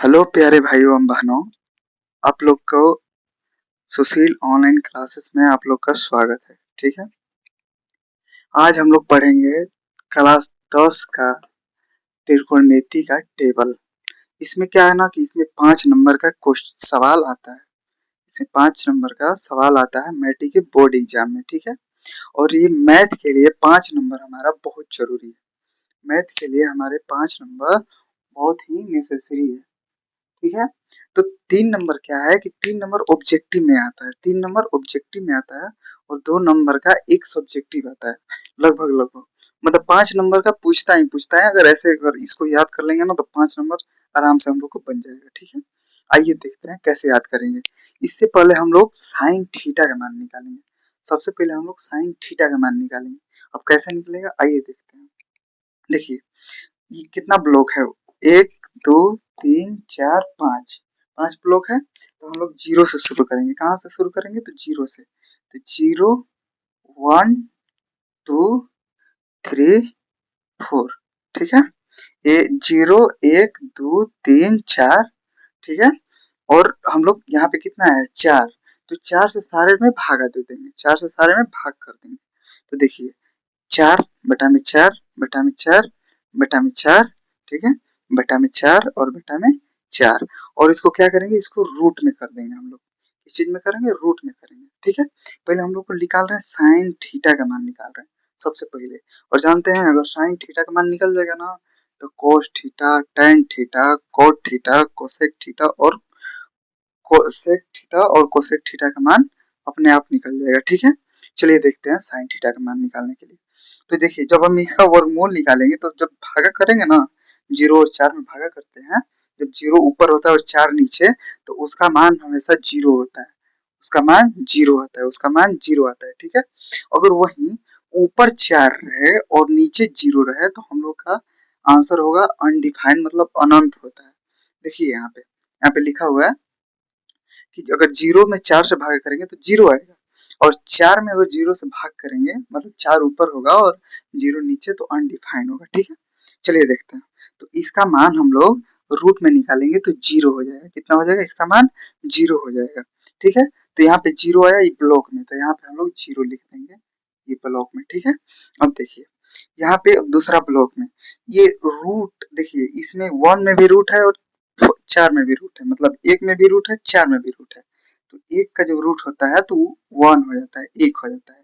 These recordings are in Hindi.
हेलो प्यारे भाइयों एवं बहनों, आप लोग को सुशील ऑनलाइन क्लासेस में आप लोग का स्वागत है। ठीक है, आज हम लोग पढ़ेंगे क्लास 10 का त्रिकोणमिति का टेबल। इसमें क्या है ना कि इसमें 5 नंबर का क्वेश्चन सवाल आता है। इसमें 5 नंबर का सवाल आता है मैट्रिक के बोर्ड एग्जाम में। ठीक है, और ये मैथ के लिए 5 नंबर हमारा बहुत जरूरी है। मैथ के लिए हमारे 5 नंबर बहुत ही नेसेसरी है। ठीक है, तो 3 नंबर क्या है कि 3 नंबर ऑब्जेक्टिव में आता है, 3 नंबर ऑब्जेक्टिव में आता है और 2 नंबर का एक सब्जेक्टिव आता है। लगभग मतलब 5 नंबर का पूछता है। अगर इसको याद कर लेंगे ना तो 5 नंबर आराम से हम लोग को बन जाएगा। ठीक है, आइए देखते हैं कैसे याद करेंगे। इससे पहले हम लोग साइन थीटा का मान निकालेंगे। सबसे पहले हम लोग साइन थीटा का मान निकालेंगे। अब कैसे निकलेगा आइए देखते हैं। देखिए ये कितना ब्लॉक है, 1 2 3 4 5, 5 ब्लॉक है। तो हम लोग जीरो से शुरू करेंगे। कहाँ से शुरू करेंगे? तो जीरो से। तो 0 1 2 3 4। ठीक है, ये 0 1 2 3 4। ठीक है, और हम लोग यहाँ पे कितना है 4। तो 4 से सारे में भागा दे देंगे, 4 से सारे में भाग कर देंगे। तो देखिए 4 बटा में 4 बटा में 4 बटा में 4। ठीक है, बटा में 4 और बटा में 4। और इसको क्या करेंगे? इसको रूट में कर देंगे हम लोग। इस चीज में करेंगे, रूट में करेंगे। ठीक है, पहले हम लोग को निकाल रहे हैं साइन थीटा का मान निकाल रहे हैं सबसे पहले। और जानते हैं अगर साइन थीटा का मान निकल जाएगा ना तो cos theta, tan theta, cot theta, cosec theta और कोसेक थीटा का मान अपने आप निकल जाएगा। ठीक है, चलिए देखते हैं साइन थीटा का मान निकालने के लिए। तो देखिए जब हम इसका वर्गमूल निकालेंगे तो जब भागा करेंगे ना, 0 और 4 में भागा करते हैं, जब 0 ऊपर होता है और 4 नीचे, तो उसका मान हमेशा 0 होता है। उसका मान 0 आता है, उसका मान 0 आता है। ठीक है, अगर वही ऊपर 4 रहे और नीचे 0 रहे तो हम लोग का आंसर होगा अनडिफाइंड, मतलब अनंत होता है। देखिए यहाँ पे लिखा हुआ है कि अगर 0 में 4 से भाग करेंगे तो 0 आएगा, और 4 में अगर 0 से भाग करेंगे मतलब 4 ऊपर होगा और 0 नीचे तो अनडिफाइंड होगा। ठीक है, चलिए देखते हैं। तो इसका मान हम लोग रूट में निकालेंगे तो 0 हो जाएगा। कितना हो जाएगा? इसका मान 0 हो जाएगा। ठीक है, तो यहाँ पे 0 आया ये ब्लॉक में, तो यहाँ पे हम लोग 0 लिख देंगे ये ब्लॉक में। ठीक है, अब देखिए यहाँ पे दूसरा ब्लॉक में ये रूट, देखिए इसमें 1 में भी रूट है और 4 में भी रूट है, मतलब 1 में भी रूट है 4 में भी रूट है। तो 1 का जब रूट होता है तो 1 हो जाता है, 1 हो जाता है।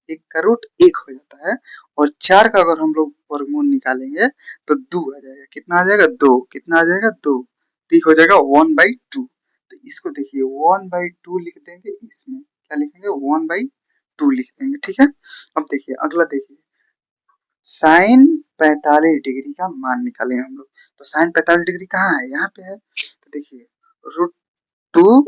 1 का रूट 1 हो जाता है, और 4 का अगर हम लोग वर्गमूल निकालेंगे तो 2 आ जाएगा। कितना आ जाएगा? 2। कितना आ जाएगा? 2। तो ये हो जाएगा 1/2। तो इसको देखिए 1/2 लिख देंगे, इसमें क्या लिखेंगे? 1/2 लिख देंगे। ठीक है, अब देखिए अगला देखिए साइन 45 डिग्री का मान निकालेंगे हम लोग। तो साइन 45 डिग्री कहाँ है? यहाँ पे है। तो देखिए √2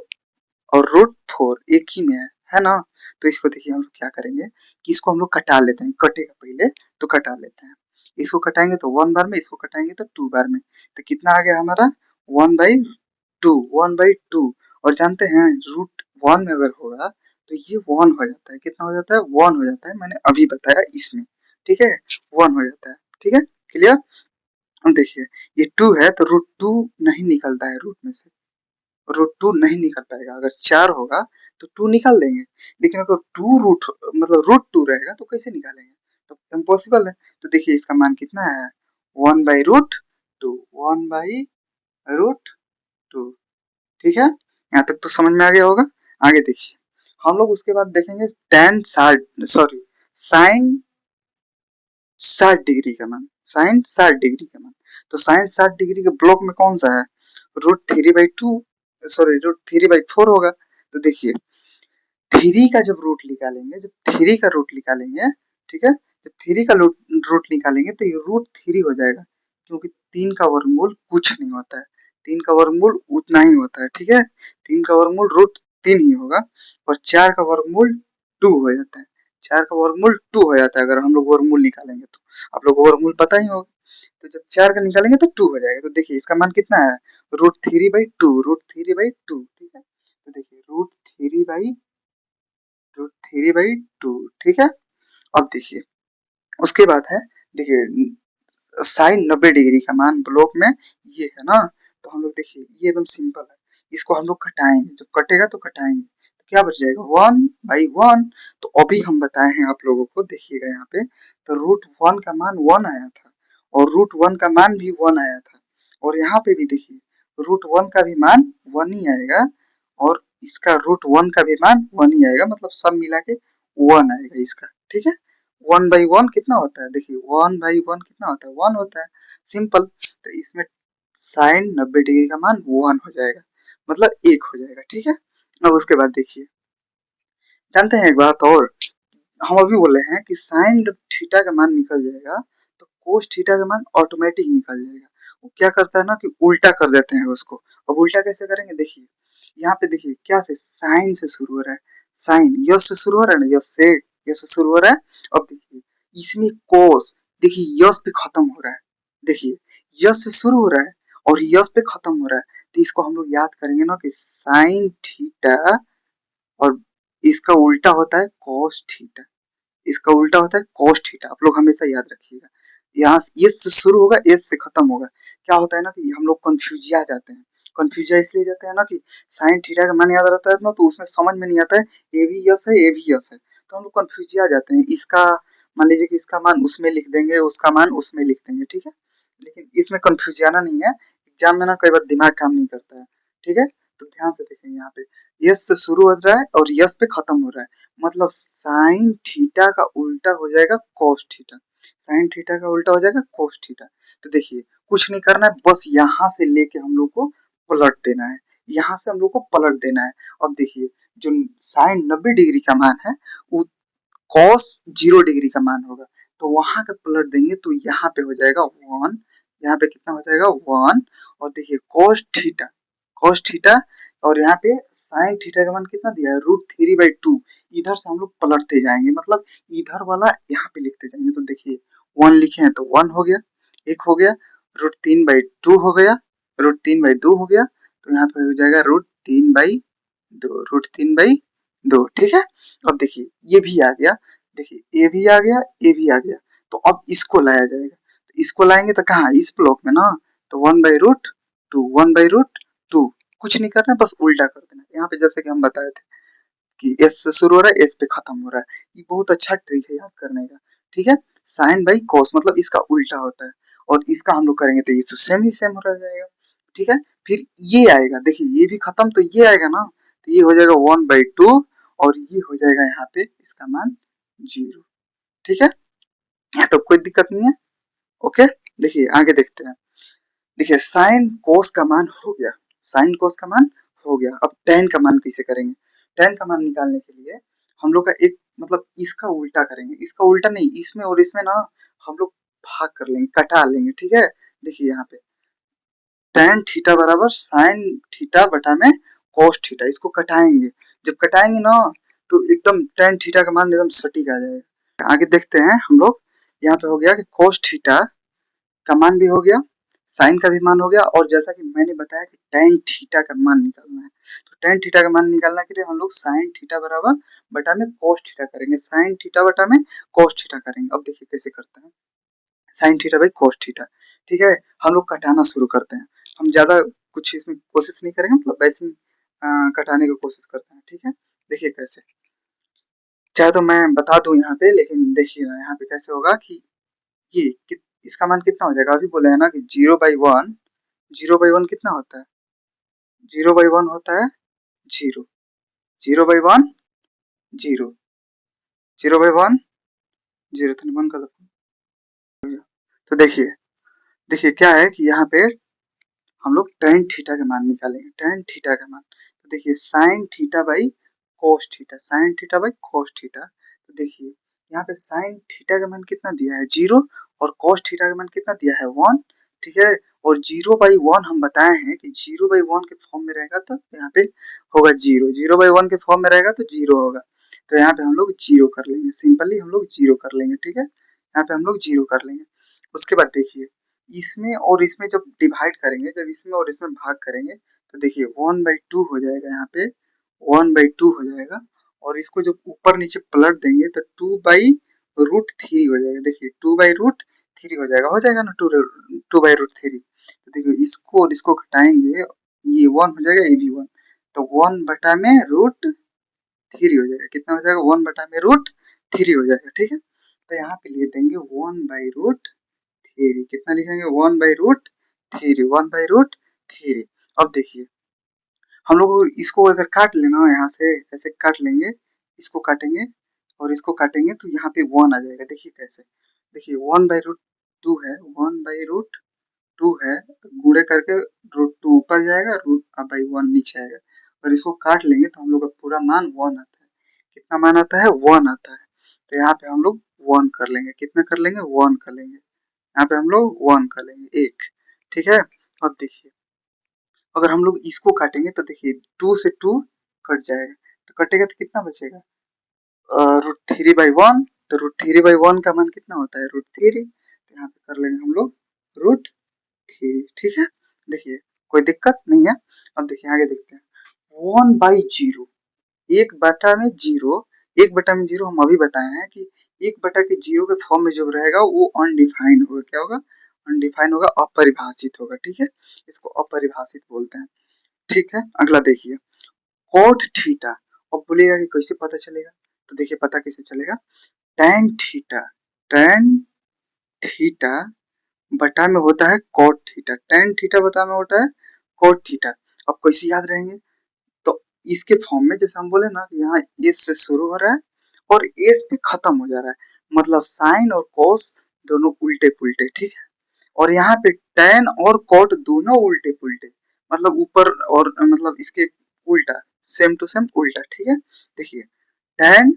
और √4 एक ही में है ना? तो इसको देखिए हम लोग क्या करेंगे कि इसको हम लोग कटा लेते हैं। कटेगा पहले तो कटा लेते हैं। इसको कटाएंगे तो 1 बार में, इसको कटाएंगे तो 2 बार में। तो कितना आ गया हमारा? 1/2। 1/2। और जानते हैं √1 में अगर होगा तो ये 1 हो जाता है। कितना हो जाता है? 1 हो जाता है। मैंने अभी बताया इसमें। ठीक है, 1 हो जाता है। ठीक है, क्लियर? अब देखिए ये 2 है तो √2 नहीं निकलता है रूट में से। √2 नहीं निकल पाएगा। अगर 4 होगा तो 2 निकाल देंगे, लेकिन अगर 2 रूट मतलब √2 रहेगा तो कैसे निकालेंगे? तो इम्पॉसिबल है। तो देखिए इसका मान कितना है? 1/√2। 1/√2। ठीक है, यहाँ तक तो समझ में आ गया होगा। आगे देखिए हम लोग उसके बाद देखेंगे साइन 60 डिग्री का मान। साइन 60 डिग्री का मान, तो साइन 60 डिग्री के ब्लॉक में कौन सा है? √3/4 होगा। तो देखिए 3 का जब रूट निकालेंगे, जब 3 का रूट निकालेंगे, ठीक है, जब 3 का रूट निकालेंगे तो ये √3 हो जाएगा, क्योंकि 3 का वर्गमूल कुछ नहीं होता है। 3 का वर्गमूल उतना ही होता है। ठीक है, 3 का वर्गमूल √3 ही होगा, और 4 का वर्गमूल 2 हो जाता है। 4 का वर्गमूल 2 हो जाता है अगर हम लोग वर्गमूल निकालेंगे तो। आप लोग को वर्गमूल पता ही होगा। तो जब 4 का निकालेंगे तो 2 हो जाएगा। तो देखिए इसका मान कितना है? √3/2। ठीक है, तो देखिए √3/2। ठीक है, अब देखिए उसके बाद है, देखिए साइन 90 डिग्री का मान ब्लॉक में ये है ना, तो हम लोग देखिए ये एकदम सिंपल है, इसको हम लोग घटाएंगे, जब कटेगा तो घटाएंगे तो क्या बच जाएगा 1/1। तो अभी हम बताए हैं आप लोगों को, देखिएगा यहाँ पे, तो √1 का मान 1 आया था और √1 का मान भी 1 आया था, और यहाँ पे भी देखिए √1 का भी मान 1 ही आएगा और इसका √1 का भी मान 1 ही आएगा, मतलब सब मिला के 1 आएगा इसका, ठीक है। 1/1 कितना होता है, देखिए 1/1 कितना होता है, 1 होता है, सिंपल। तो इसमें साइन 90 डिग्री का मान 1 हो जाएगा, मतलब 1 हो जाएगा, ठीक है। अब उसके बाद देखिए, जानते हैं एक बात और, हम अभी बोले हैं कि साइन जब थीटा का मान निकल जाएगा तो कोस थीटा का मान ऑटोमेटिक निकल जाएगा। वो क्या करता है ना कि उल्टा कर देते हैं उसको। अब उल्टा कैसे करेंगे, देखिए यहाँ पे देखिए क्या से साइन से शुरू हो रहा है, साइन यस से शुरू हो रहा है ना, यस से शुरू हो रहा है। अब देखिए इसमें कोस, देखिए यस पे खत्म हो रहा है, देखिए यस से शुरू हो रहा है और यस पे खत्म हो रहा है, तो इसको हम लोग याद करेंगे ना कि साइन थीटा और इसका उल्टा होता है कॉस थीटा, इसका उल्टा होता है कॉस थीटा, आप लोग हमेशा याद रखिएगा। यहाँ एस से शुरू होगा, एस से खत्म होगा। क्या होता है ना कि हम लोग कंफ्यूजिया जाते हैं, कंफ्यूजिया इसलिए जाते हैं ना कि साइन थीटा का मान याद रहता है ना, तो उसमें समझ में नहीं आता है ए भी यस है, ए भी यस है, तो हम लोग कंफ्यूजिया जाते हैं। इसका मान लीजिए कि इसका मान उसमें लिख देंगे, उसका मान उसमें लिख देंगे, ठीक है। लेकिन इसमें कंफ्यूजियाना नहीं है, एग्जाम में ना कई बार दिमाग काम नहीं करता है, ठीक है। तो ध्यान से देखेंगे यहाँ पे, यस से शुरू हो रहा है और यस पे खत्म हो रहा है, मतलब साइन थीटा का उल्टा हो जाएगा कॉस थीटा, साइन थीटा का उल्टा हो जाएगा कॉस थीटा। तो देखिए कुछ नहीं करना है, बस यहाँ से लेके हम लोग को पलट देना है, यहाँ से हम लोग को पलट देना है। अब देखिए जो साइन 90 डिग्री का मान है वो कॉस 0 डिग्री का मान होगा, तो वहां का पलट देंगे तो यहाँ पे हो जाएगा 1, यहाँ पे कितना हो जाएगा 1। और देखिए कॉस थीटा और यहाँ पे साइन थीटा का मान कितना दिया है √3/2, इधर से हम लोग पलटते जाएंगे, मतलब इधर वाला यहाँ पे लिखते जाएंगे। तो देखिए 1 लिखे हैं तो 1 हो गया, 1 हो गया, √3/2 हो गया, √3/2 हो गया, तो यहाँ पे हो जाएगा √3/2, ठीक है। अब देखिए ये भी आ गया, देखिए ए भी आ गया, ए भी आ गया, तो अब इसको लाया जाएगा, तो इसको लाएंगे तो कहाँ, इस ब्लॉक में ना, तो 1/√2 कुछ नहीं करना है, बस उल्टा कर देना। यहाँ पे जैसे कि हम बताए थे कि एस से शुरू हो रहा है, एस पे खत्म हो रहा है, ये बहुत अच्छा ट्रिक है याद करने का, ठीक है। साइन बाई कॉस मतलब इसका उल्टा होता है, और इसका हम लोग करेंगे तो ये तो सेम ही सेम रह जाएगा, ठीक है। फिर ये आएगा, देखिए ये भी खत्म, तो ये आएगा ना, तो ये हो जाएगा 1/2 और ये हो जाएगा यहाँ पे इसका मान 0, ठीक है। यहाँ तो कोई दिक्कत नहीं है, ओके। देखिए आगे देखते हैं, देखिए साइन कोस का मान हो गया, साइन कोस का मान हो गया। अब टेन का मान कैसे करेंगे, टेन का मान निकालने के लिए हम लोग का एक मतलब इसका उल्टा करेंगे, इसका उल्टा नहीं, इसमें और इसमें ना हम लोग भाग कर लेंगे, कटा लेंगे, ठीक है। देखिए यहाँ पे टेन थीटा बराबर साइन थीटा बटा में कोस थीटा, इसको कटाएंगे, जब कटाएंगे ना तो एकदम टेन थीटा का मान एकदम सटीक आ जाएगा। आगे देखते हैं हम लोग, यहाँ पे हो गया कि कोस थीटा का मान भी हो गया, साइन का भी मान हो गया, और जैसा कि मैंने बताया कि टेन थीटा का मान निकालना है, तो टेन थीटा का मान निकालने के लिए हम लोग साइन थीटा बराबर बटा में कोस थीटा करेंगे, साइन थीटा बटा में कोस थीटा करेंगे। अब देखिए कैसे करते हैं, sign theta by cos theta, ठीक है। हम लोग कटाना शुरू करते हैं, हम ज्यादा कुछ इसमें कोशिश नहीं करेंगे, मतलब वैसे ही कटाने की कोशिश करते हैं, ठीक है। देखिए कैसे, चाहे तो मैं बता दूं यहाँ पे, लेकिन देखिए ना यहाँ पे कैसे होगा कि ये इसका मान कितना हो जाएगा, अभी बोले हैं ना कि 0/1, 0/1 कितना होता है, 0/1 होता है 0, 0/1 0, 0/1 0, तो बंद कर दो। तो देखिए, देखिए क्या है कि यहाँ पे हम लोग टेन थीटा का मान निकालेंगे, टेन थीटा का मान, तो देखिए sign theta by cos theta, sign theta by cos theta, तो देखिए यहाँ पे साइन थीटा का मान कितना दिया है 0 और कोस थीटा का मान कितना दिया है 1, ठीक है। और 0/1 हम बताए हैं कि 0/1 के फॉर्म में रहेगा तो यहाँ पे होगा 0, 0/1 के फॉर्म में रहेगा तो 0 होगा, तो यहाँ पे हम लोग 0 कर लेंगे, सिंपली हम लोग 0 कर लेंगे, ठीक है। यहाँ पे हम लोग 0 कर लेंगे। उसके बाद देखिए इसमें और इसमें जब डिवाइड करेंगे, जब इसमें और इसमें भाग करेंगे, तो देखिए 1/2 हो जाएगा, यहाँ पे 1/2 हो जाएगा, और इसको जब ऊपर नीचे पलट देंगे तो 2/√3 हो जाएगा, देखिए 2/√3 हो जाएगा ना, 2/√3, तो देखो इसको और इसको घटाएंगे, ये 1 हो जाएगा, ये भी 1, तो 1 बटा में रूट 3 हो जाएगा। कितना हो जाएगा? 1 बटा में रूट 3 हो जाएगा। ठीक है, तो यहाँ पे लिख देंगे 1 बाई रूट 3। कितना लिखेंगे? 1 बाई रूट 3, 1 बाई रूट 3। अब देखिए हम लोग इसको अगर काट लेना यहाँ से, ऐसे काट लेंगे, इसको काटेंगे और इसको काटेंगे तो यहाँ पे 1 आ जाएगा। देखिए कैसे, देखिए 1 बाई रूट 2 है, 1 बाई रूट 2 है, गुणे करके रूट 2 ऊपर जाएगा, रूट बाई 1 नीचे आएगा। और इसको काट लेंगे तो हम लोग का पूरा मान 1 आता है। कितना मान आता है? 1 आता है। तो यहाँ पे हम लोग 1 कर लेंगे। कितना कर लेंगे? 1 कर लेंगे। यहाँ पे हम लोग 1 कर लेंगे, 1। ठीक है, अब देखिए अगर हम लोग इसको काटेंगे तो देखिए 2 से 2 कट जाएगा, तो कटेगा तो कितना बचेगा? Root 3 by 1। तो रूट 3 बाई 1 का मान कितना होता है? रूट 3। तो यहाँ पे कर लेंगे हम लोग रूट 3। ठीक है, देखिए कोई दिक्कत नहीं है। अब देखिए आगे देखते हैं। 1 बाई 0, 1 बटा में 0, 1 बटा में 0 हम अभी बताए हैं कि 1 बटा के 0 के फॉर्म में जो रहेगा वो अनडिफाइंड होगा। क्या होगा? अनडिफाइंड होगा, अपरिभाषित होगा। ठीक है, इसको अपरिभाषित बोलते हैं। ठीक है, अगला देखिए कॉट थीटा। अब बोलिएगा कि कैसे पता चलेगा, तो देखिए पता कैसे चलेगा। टैन थीटा, टैन थीटा बटा में होता है कॉट थीटा, टैन थीटा बटा में होता है कॉट थीटा। अब कैसे याद रहेंगे? तो इसके फॉर्म में जैसे हम बोले ना कि यहाँ एस से शुरू हो रहा है और एस पे खत्म हो जा रहा है, मतलब साइन और कोस दोनों उल्टे पुल्टे। ठीक है, और यहाँ पे टैन और कॉट दोनों उल्टे पुल्टे, मतलब ऊपर और मतलब इसके उल्टा, सेम टू सेम उल्टा। ठीक है, देखिए टैन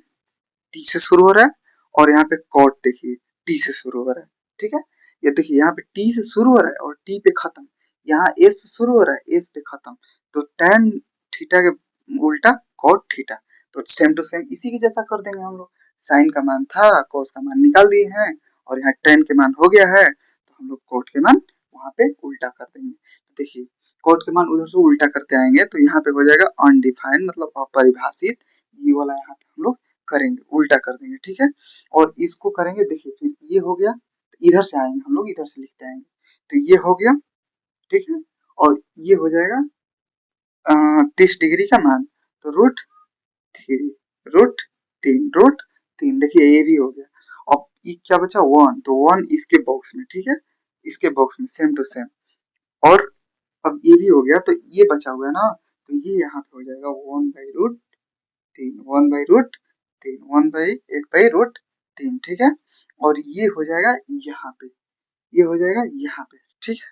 टी से शुरू हो रहा है और यहाँ पे कॉट देखिए टी से शुरू हो रहा है। ठीक है, ये देखिए यहाँ पे टी से शुरू हो रहा है और टी पे खत्म, यहाँ एस से शुरू हो रहा है, एस पे खत्म, तो टैन थीटा के उल्टा कॉट थीटा। तो सेम टू सेम इसी के जैसा कर देंगे हम लोग। साइन का मान था, कॉस का मान निकाल दिए हैं और यहाँ टैन के मान हो गया है, तो हम लोग कॉट के मान वहां पे उल्टा कर देंगे। तो देखिए कॉट के मान उधर से उल्टा करते आएंगे तो यहाँ पे हो जाएगा अनडिफाइंड, मतलब अपरिभाषित। ये वाला यहाँ पे हम लोग करेंगे, उल्टा कर देंगे। ठीक है, और इसको करेंगे, देखिए फिर ये हो गया, तो इधर से आएंगे हम लोग, इधर से लिखते आएंगे, तो ये हो गया। ठीक है, और ये हो जाएगा 30 डिग्री का मान, तो रूट 3, रूट 3, रूट 3। देखिए ये भी हो गया। अब ये क्या बचा? 1, तो 1 इसके बॉक्स में। ठीक है, इसके बॉक्स में सेम टू सेम। और अब ये भी हो गया, तो ये बचा हुआ है ना, तो ये यहाँ पे हो जाएगा 1 by root 3, 1 by root 3, 1 by 1 by root 3। ठीक है, और ये हो जाएगा यहाँ पे, ये हो जाएगा यहाँ पे। ठीक है,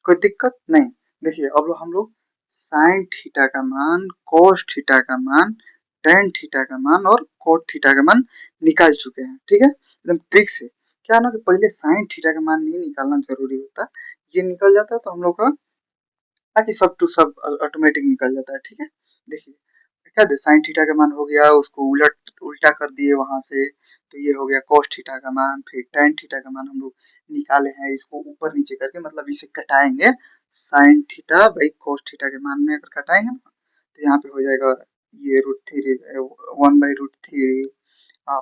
कोई दिक्कत नहीं। देखिए अब हम लोग साइन थीटा का मान, कोस थीटा का मान, टेन थीटा का मान और कोट थीटा का मान निकाल चुके हैं। ठीक है, एकदम ट्रिक से। क्या ना कि पहले साइन थीटा का मान नहीं निकालना जरूरी होता, ये निकल जाता है तो हम लोग का बाकी सब टू सब ऑटोमेटिक निकल जाता है। ठीक है, देखिए क्या दे, साइन थीटा का मान हो गया, उसको उल्टा कर दिए वहां से, तो ये हो गया cos थीटा का मान। फिर tan थीटा का मान हम लोग निकाले हैं, इसको ऊपर नीचे करके, मतलब इसे कटाएंगे, sine theta by cos theta के मान में अगर कटाएंगे ना, तो यहाँ पे हो जाएगा ये रूट 3, 1 बाई रूट 3,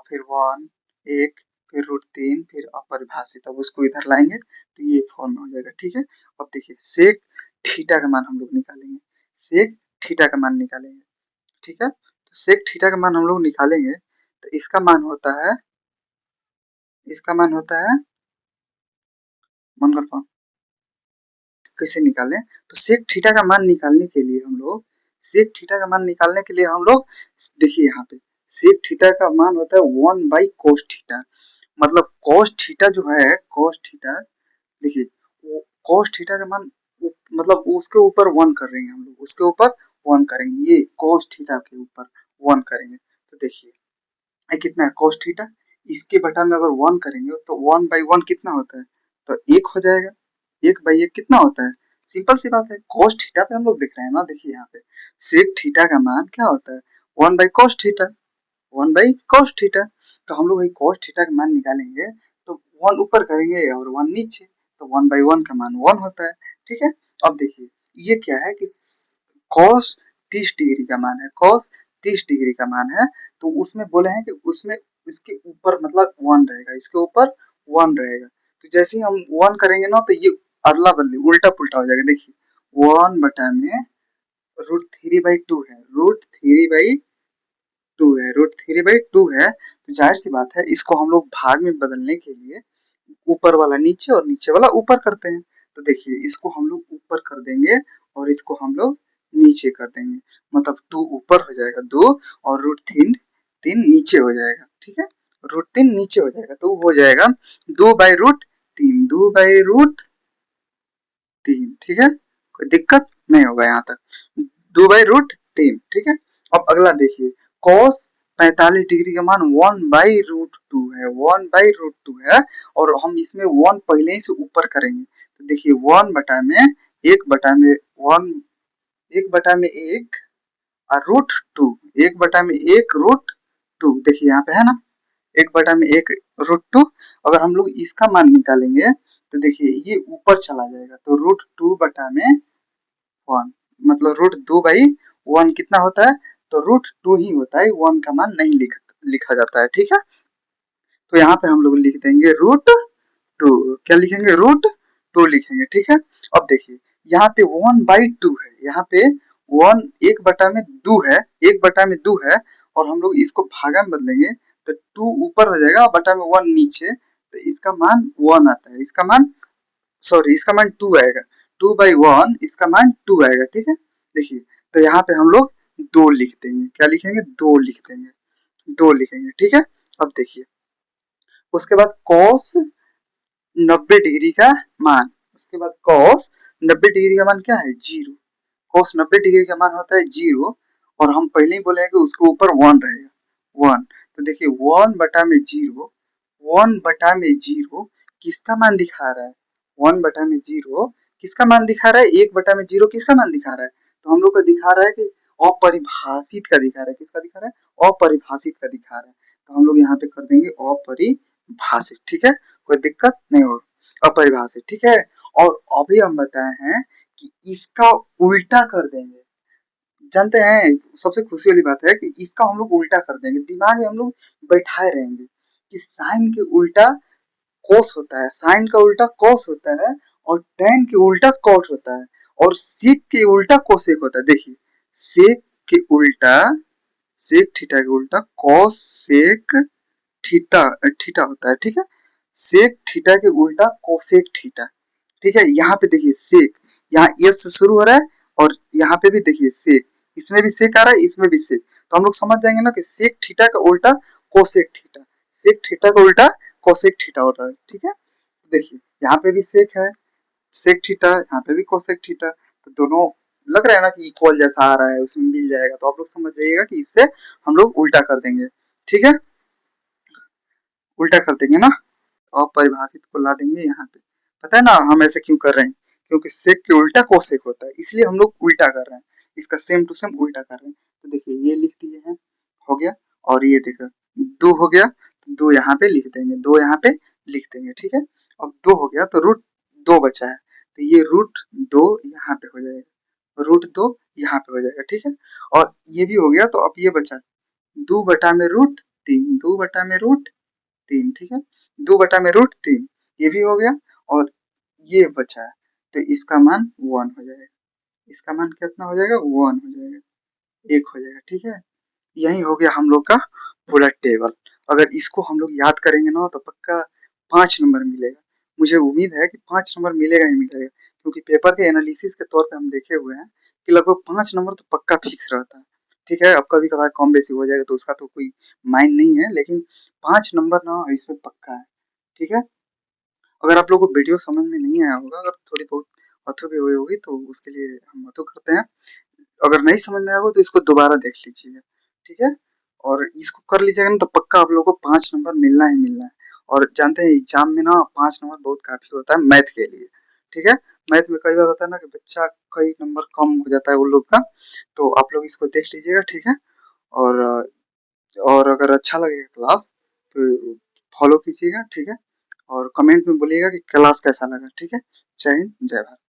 फिर 1, 1, फिर रूट 3, फिर अपरिभाषित। अब उसको इधर लाएंगे तो ये फॉर्म में हो जाएगा। ठीक है, अब देखिए सेक थीटा का मान हम लोग निकालेंगे, सेक थीटा का मान निकालेंगे। ठीक है, तो सेक थीटा का मान हम लोग निकालेंगे, तो इसका मान होता है, इसका मान होता है, मन करता कैसे निकालें, तो सेक थीटा का मान निकालने के लिए हम लोग, सेक थीटा का मान निकालने के लिए हम लोग देखिए यहाँ पे सेक थीटा का मान होता है 1 बाई कोस थीटा, मतलब कोस थीटा जो है, कोस थीटा देखिए कोस थीटा का मान मतलब उसके ऊपर 1 कर रहे हैं हम लोग, उसके ऊपर 1 करेंगे, ये कोस थीटा के ऊपर 1 करेंगे। तो देखिए ये कितना है cos थीटा, इसके बटा में अगर 1 करेंगे तो 1 बाई 1 कितना होता है? तो 1 हो जाएगा। 1 बाई 1 कितना होता है? सिंपल सी बात है, cos थीटा पे हम लोग देख रहे हैं ना, देखिए यहाँ पे sec थीटा का मान क्या होता है? 1 by cos theta, 1 by cos theta. तो हम लोग वही cos थीटा का मान निकालेंगे, तो 1 ऊपर करेंगे और 1 नीचे, तो 1 बाई 1 का मान 1 होता है। ठीक है, अब देखिए ये क्या है कि cos 30 डिग्री का मान है, cos 30 डिग्री का मान है, तो उसमें बोले हैं कि उसमें इसके ऊपर मतलब 1 रहेगा, इसके ऊपर 1 रहेगा। तो जैसे ही हम 1 करेंगे ना, तो ये अदला बदली उल्टा पुल्टा हो जाएगा। देखिए 1/√3/2 है, √3/2 है, तो जाहिर सी बात है इसको हम लोग भाग में बदलने के लिए ऊपर वाला नीचे और नीचे वाला ऊपर करते हैं। तो देखिए इसको हम लोग ऊपर कर देंगे और इसको हम लोग नीचे कर देंगे, मतलब 2 ऊपर हो जाएगा 2 और √3 नीचे हो जाएगा। ठीक है, √3 नीचे हो जाएगा तो हो जाएगा 2/√3। ठीक है, कोई दिक्कत नहीं होगा यहाँ तक। 2/√3। ठीक है, अब अगला देखिए cos 45 डिग्री का मान 1/√2 है, 1/√2 है और हम इसमें 1 पहले ही से ऊपर करेंगे। तो देखिए 1/1 और √2, 1/1 √2। देखिए यहाँ पे है ना 1/1 √2। अगर हम लोग इसका मान निकालेंगे तो देखिए ये ऊपर चला जाएगा तो √2/1, मतलब √2/1 कितना होता है, तो √2 ही होता है, 1 का मान नहीं लिखा जाता है। ठीक है, तो यहाँ पे हम लोग लिख देंगे √2। क्या लिखेंगे, √2 लिखेंगे। ठीक है, अब देखिए यहाँ पे 1/2 है, यहाँ पे 1/2 है, 1/2 है और हम लोग इसको भागा में बदलेंगे तो 2 ऊपर हो जाएगा बटा में 1 नीचे, तो इसका मान 1 आता है, इसका मान 2 आएगा, 2/1 इसका मान 2 आएगा। ठीक है, देखिए तो यहाँ पे हम लोग 2 लिख देंगे, क्या लिखेंगे, 2 लिख देंगे, 2 लिखेंगे। ठीक है, अब देखिए उसके बाद cos 90 डिग्री का मान, उसके बाद cos 90 डिग्री का मान क्या है, 0। cos 90 डिग्री का मान होता है 0 और हम पहले ही बोले हैं कि उसके ऊपर 1 रहेगा, 1। तो देखिए 1/0 किसका मान दिखा रहा है, 1/0 किसका मान दिखा रहा है, 1/0 किसका मान दिखा रहा है, तो हम लोग को दिखा रहा है कि अपरिभाषित का दिखा रहा है, किसका दिखा रहा है, अपरिभाषित का दिखा रहा है। तो हम लोग यहाँ पे कर देंगे अपरिभाषित। ठीक है, कोई दिक्कत नहीं होगा, अपरिभाषित। ठीक है, और अभी हम बताए हैं कि इसका उल्टा कर देंगे। जानते हैं सबसे खुशी वाली बात है कि इसका हम लोग उल्टा कर देंगे, दिमाग में हम लोग बैठाए रहेंगे कि साइन के उल्टा कोस होता है, साइन का उल्टा कोस होता है और टेन के उल्टा कॉट होता है और सेक के उल्टा कोसेक होता है। देखिए सेक के उल्टा, सेक थीटा के उल्टा कोसेक थीटा थीटा होता है। ठीक है, सेक थीटा के उल्टा कोसेक थीटा। ठीक है, यहाँ पे देखिए सेक, यहाँ एस से शुरू हो रहा है और यहाँ पे भी देखिए सेक, इसमें भी सेक आ रहा है, इसमें भी सेक, तो हम लोग समझ जाएंगे ना कि सेक थीटा का उल्टा कोसेक थीटा, सेक थीटा का उल्टा कोसेक थीटा होता है। ठीक है, देखिए यहाँ पे भी सेक है, सेक थीटा, यहाँ पे भी कोसेक थीटा, तो दोनों लग रहा है ना कि इक्वल जैसा आ रहा है, उसमें मिल जाएगा, तो आप लोग समझ जाइएगा कि इससे हम लोग उल्टा कर देंगे। ठीक है, उल्टा कर देंगे ना, अपरिभाषित को ला देंगे यहाँ पे। पता है ना हम ऐसे क्यों कर रहे हैं, क्योंकि सेक के उल्टा कोसेक होता है, इसलिए हम लोग उल्टा कर रहे हैं, इसका सेम टू सेम उल्टा कर रहे हैं। तो देखिए ये लिख दिए हैं, हो गया, और ये देखो 2 हो गया तो 2 यहाँ पे लिख देंगे, 2 यहाँ पे लिख देंगे। ठीक है, अब 2 हो गया तो √2 बचा है, तो ये √2 यहाँ पे हो जाएगा, √2 यहाँ पे हो जाएगा। ठीक है, और ये भी हो गया, तो अब ये बचा 2/√3, 2/√3। ठीक है, 2/√3 ये भी हो गया और ये बचा है, तो इसका मान 1 हो जाएगा, इसका मान कितना हो जाएगा, 1 हो जाएगा, 1 हो जाएगा। ठीक है, यही हो गया हम लोग का पूरा टेबल। अगर इसको हम लोग याद करेंगे ना तो पक्का 5 नंबर मिलेगा, मुझे उम्मीद है कि 5 नंबर मिलेगा ही मिलेगा, क्योंकि पेपर के एनालिसिस के तौर पे हम देखे हुए हैं कि लगभग 5 नंबर तो पक्का फिक्स रहता है। ठीक है, अब कभी कभार कम बेसी हो जाएगा तो उसका तो कोई माइंड नहीं है, लेकिन 5 नंबर ना इसमें पक्का है। ठीक है, अगर आप लोगों को वीडियो समझ में नहीं आया होगा, अगर थोड़ी बहुत अथो भी हुई होगी तो उसके लिए हम अथो करते हैं, अगर नहीं समझ में आया हो तो इसको दोबारा देख लीजिएगा। ठीक है, और इसको कर लीजिएगा ना तो पक्का आप लोगों को 5 नंबर मिलना ही मिलना है। और जानते हैं एग्जाम में ना 5 नंबर बहुत काफी होता है मैथ के लिए। ठीक है, मैथ में कई बार होता है ना कि बच्चा कई नंबर कम हो जाता है उन लोग का, तो आप लोग इसको देख लीजिएगा। ठीक है, और और अगर अच्छा लगेगा क्लास तो फॉलो कीजिएगा। ठीक है, और कमेंट में बोलिएगा कि क्लास कैसा लगा। ठीक है, जय हिंद जय भारत।